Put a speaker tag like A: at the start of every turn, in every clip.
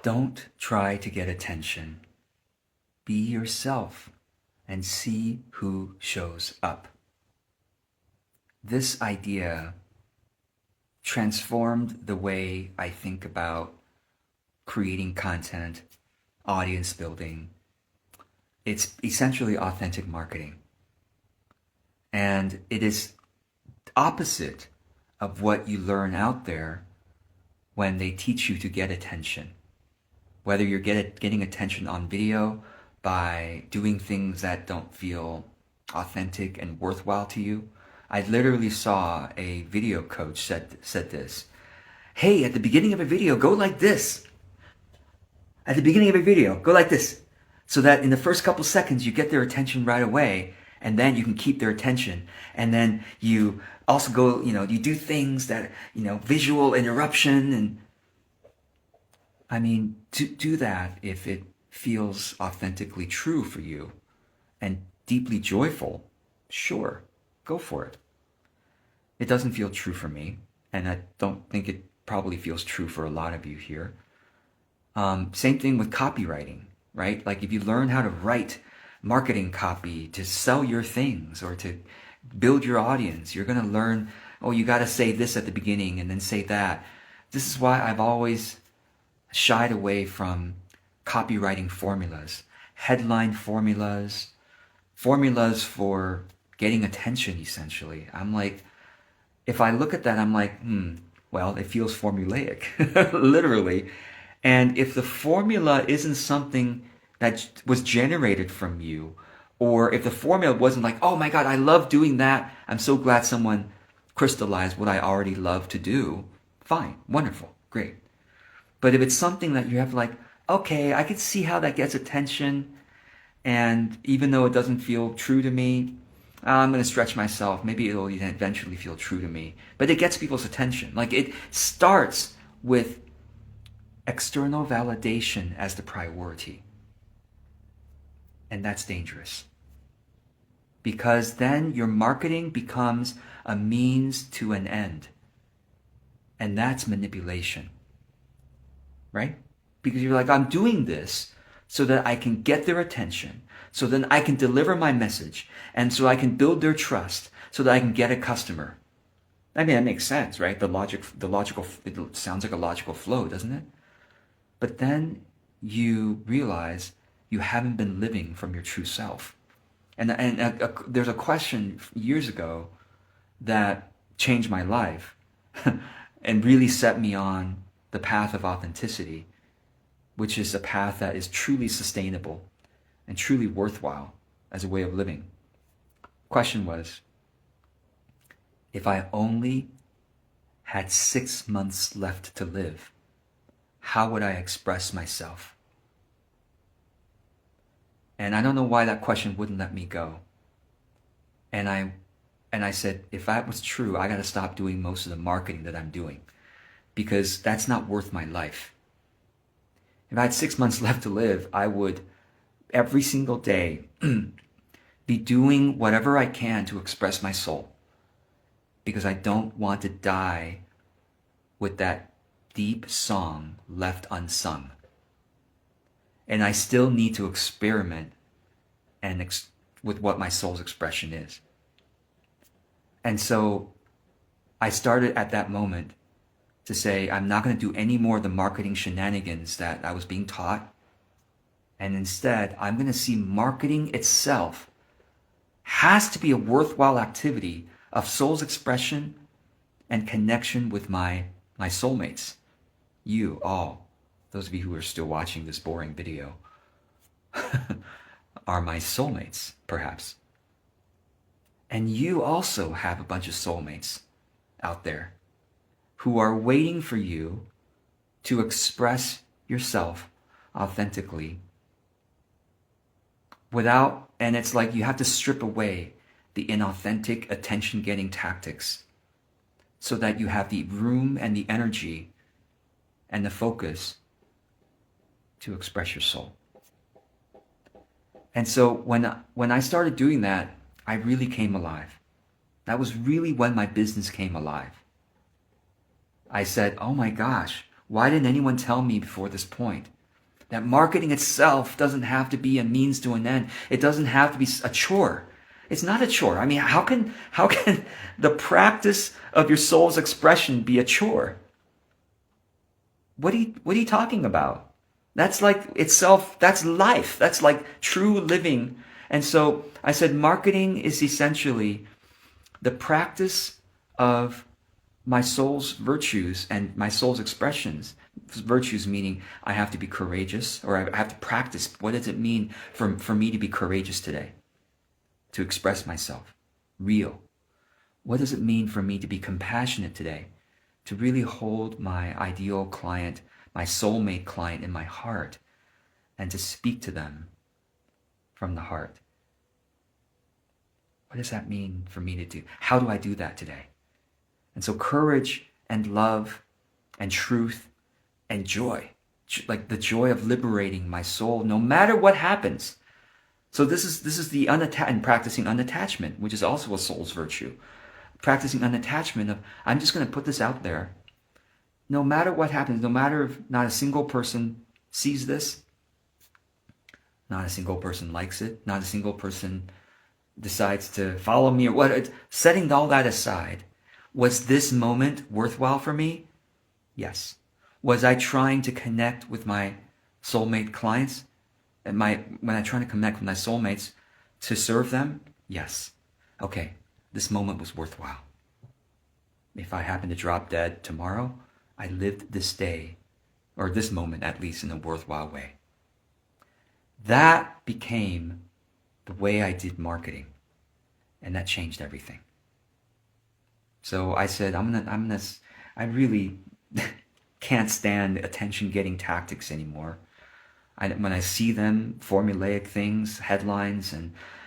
A: Don't try to get attention. Be yourself and see who shows up. This idea transformed the way I think about creating content, audience building. It's essentially authentic marketing. And it is opposite of what you learn out there when they teach you to get attention. Whether you're getting attention on video by doing things that don't feel authentic and worthwhile to you. I literally saw a video coach said this. Hey, at the beginning of a video, go like this. At the beginning of a video, go like this. So that in the first couple seconds, you get their attention right away. And then you can keep their attention. And then you also go, you do things that, visual interruption. And I mean, to do that if it feels authentically true for you and deeply joyful, sure, go for it. It doesn't feel true for me, and I don't think it probably feels true for a lot of you here. Same thing with copywriting, right? Like if you learn how to write marketing copy to sell your things or to build your audience, you're going to learn, you got to say this at the beginning and then say that. This is why I've always shied away from copywriting formulas, headline formulas for getting attention, essentially. I'm like, if I look at that, I'm like, well, it feels formulaic, literally. And if the formula isn't something that was generated from you, or if the formula wasn't like, oh my God, I love doing that, I'm so glad someone crystallized what I already love to do, fine, wonderful, great. But if it's something that you have like, okay, I can see how that gets attention, and even though it doesn't feel true to me, I'm going to stretch myself. Maybe it'll eventually feel true to me. But it gets people's attention. Like it starts with external validation as the priority. And that's dangerous. Because then your marketing becomes a means to an end. And that's manipulation. Right? Because you're like, I'm doing this so that I can get their attention, so then I can deliver my message, and so I can build their trust, so that I can get a customer. I mean, that makes sense, right? It sounds like a logical flow, doesn't it? But then you realize you haven't been living from your true self. And there's a question years ago that changed my life and really set me on the path of authenticity, which is a path that is truly sustainable and truly worthwhile as a way of living. Question was, if I only had 6 months left to live, how would I express myself? And I don't know why that question wouldn't let me go. And I said, if that was true, I got to stop doing most of the marketing that I'm doing, because that's not worth my life. If I had 6 months left to live, I would every single day be doing whatever I can to express my soul, because I don't want to die with that deep song left unsung. And I still need to experiment with what my soul's expression is. And so I started at that moment to say, I'm not going to do any more of the marketing shenanigans that I was being taught. And instead, I'm going to see marketing itself has to be a worthwhile activity of soul's expression and connection with my soulmates. You all, those of you who are still watching this boring video, are my soulmates, perhaps. And you also have a bunch of soulmates out there who are waiting for you to express yourself authentically and it's like you have to strip away the inauthentic attention-getting tactics so that you have the room and the energy and the focus to express your soul. And so when I started doing that, I really came alive. That was really when my business came alive. I said, oh my gosh, Why didn't anyone tell me before this point? That marketing itself doesn't have to be a means to an end. It doesn't have to be a chore. It's not a chore. I mean, how can the practice of your soul's expression be a chore? What are you talking about? That's like itself, that's life. That's like true living. And so I said marketing is essentially the practice of my soul's virtues and my soul's expressions. Virtues meaning I have to be courageous, or I have to practice. What does it mean for me to be courageous today? To express myself, real. What does it mean for me to be compassionate today? To really hold my ideal client, my soulmate client in my heart, and to speak to them from the heart. What does that mean for me to do? How do I do that today? And so courage and love and truth and joy, like the joy of liberating my soul no matter what happens. So this is the and practicing unattachment, which is also a soul's virtue. Practicing unattachment of, I'm just going to put this out there. No matter what happens, no matter if not a single person sees this, not a single person likes it, not a single person decides to follow me or what, setting all that aside, was this moment worthwhile for me? Yes. Was I trying to connect with my soulmate clients? When I'm trying to connect with my soulmates to serve them? Yes. Okay, this moment was worthwhile. If I happen to drop dead tomorrow, I lived this day, or this moment at least, in a worthwhile way. That became the way I did marketing, and that changed everything. So I said, I really can't stand attention-getting tactics anymore. When I see them, formulaic things, headlines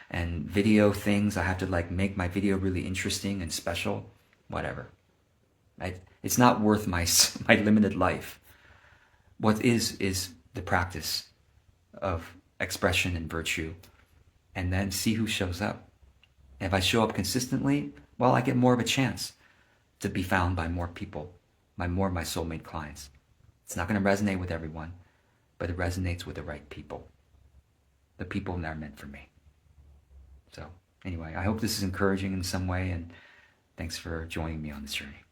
A: and video things, I have to like make my video really interesting and special, whatever. It's not worth my limited life. What is the practice of expression and virtue, and then see who shows up. If I show up consistently, well, I get more of a chance to be found by more people, by more of my soulmate clients. It's not going to resonate with everyone, but it resonates with the right people, the people that are meant for me. So anyway, I hope this is encouraging in some way, and thanks for joining me on this journey.